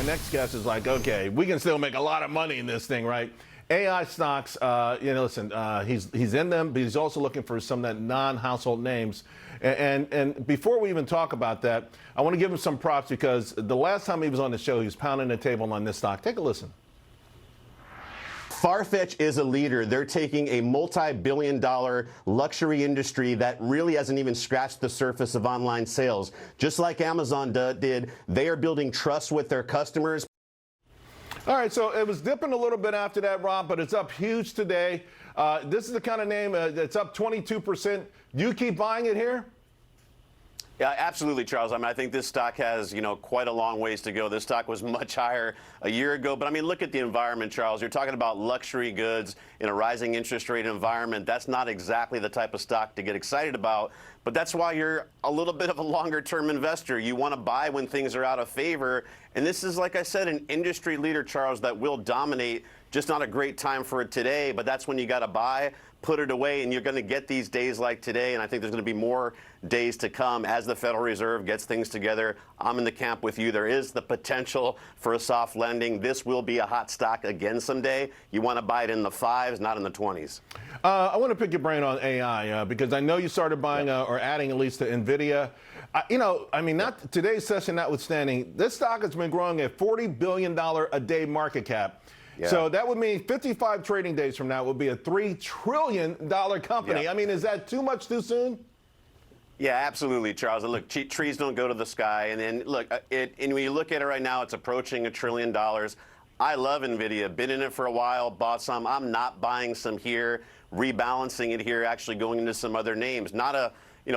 next guest is like, okay, we can still make a lot of money in this thing, right? AI stocks, listen, he's in them, but he's also looking for some of that non-household names. And before we even talk about that, I want to give him some props because the last time he was on the show, he was pounding the table on this stock. Take a listen. Farfetch is a leader. They're taking a multi-billion-dollar luxury industry that really hasn't even scratched the surface of online sales. Just like Amazon did, they are building trust with their customers. All right, so it was dipping a little bit after that, Rob, but it's up huge today. This is the kind of name that's up 22%. Do you keep buying it here? Yeah, absolutely, Charles. I mean, I think this stock has, quite a long ways to go. This stock was much higher a year ago. But, I mean, look at the environment, Charles. You're talking about luxury goods in a rising interest rate environment. That's not exactly the type of stock to get excited about. But that's why you're a little bit of a longer-term investor. You want to buy when things are out of favor. And this is, like I said, an industry leader, Charles, that will dominate. Just not a great time for it today, but that's when you got to buy, put it away, and you're going to get these days like today. And I think there's going to be more days to come as the Federal Reserve gets things together. I'm in the camp with you. There is the potential for a soft landing. This will be a hot stock again someday. You want to buy it in the 5s, not in the 20s. I want to pick your brain on AI because I know you started buying or adding at least to NVIDIA. Not today's session notwithstanding, this stock has been growing at $40 billion a day market cap. Yeah. So that would mean 55 trading days from now it would be a $3 trillion company. Yeah. I mean, is that too much too soon? Yeah, absolutely, Charles. And look, trees don't go to the sky. And then, look, and when you look at it right now, it's approaching $1 trillion. I love NVIDIA. Been in it for a while, bought some. I'm not buying some here, rebalancing it here, actually going into some other names. Not a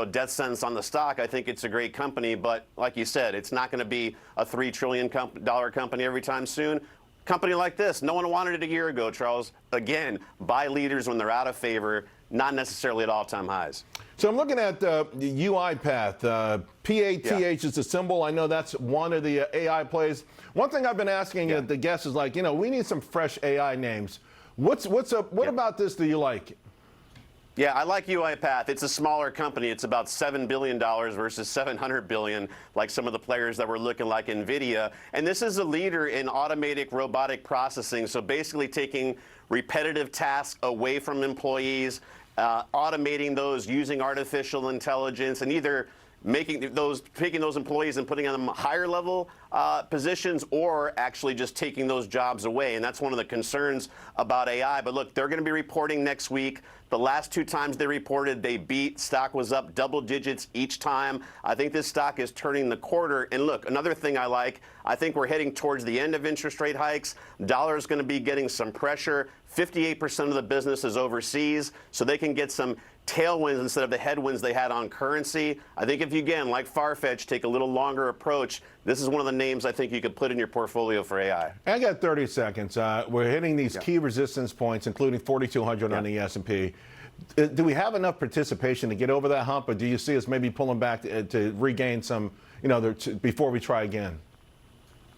death sentence on the stock. I think it's a great company. But like you said, it's not going to be a $3 trillion company every time soon. Company like this, no one wanted it a year ago, Charles. Again, buy leaders when they're out of favor, not necessarily at all-time highs. So I'm looking at the UiPath. PATH is the symbol. I know that's one of the AI plays. One thing I've been asking the guests is like, we need some fresh AI names. What about this do you like? Yeah, I like UiPath. It's a smaller company. It's about $7 billion versus $700 billion, like some of the players that were looking like NVIDIA. And this is a leader in automatic robotic processing, so basically taking repetitive tasks away from employees, automating those using artificial intelligence, and either taking those employees and putting them higher level positions or actually just taking those jobs away. And that's one of the concerns about AI. But look, they're going to be reporting next week. The last 2 times they reported, they beat. Stock was up double digits each time. I think this stock is turning the quarter. And look, another thing I like, I think we're heading towards the end of interest rate hikes. Dollar is going to be getting some pressure. 58% of the business is overseas, so they can get some tailwinds instead of the headwinds they had on currency. I think if you, again, like Farfetch, take a little longer approach, this is one of the names I think you could put in your portfolio for AI. I got 30 seconds. We're hitting these key resistance points, including 4,200 on the S&P. Do we have enough participation to get over that hump, or do you see us maybe pulling back to regain some, before we try again?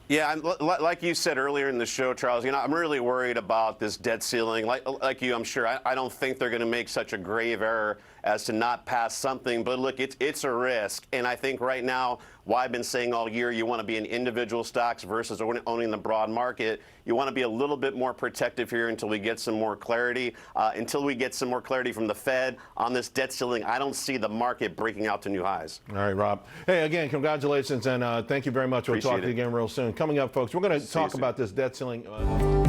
Yeah, like you said earlier in the show, Charles, I'm really worried about this debt ceiling. Like you, I'm sure. I don't think they're going to make such a grave error as to not pass something. But look, it's a risk. And I think right now, why I've been saying all year, you want to be in individual stocks versus owning the broad market. You want to be a little bit more protective here until we get some more clarity. Until we get some more clarity from the Fed on this debt ceiling, I don't see the market breaking out to new highs. All right, Rob. Hey, again, congratulations, and thank you very much. We'll talk to you again real soon. Coming up, folks, we're going to talk about this debt ceiling.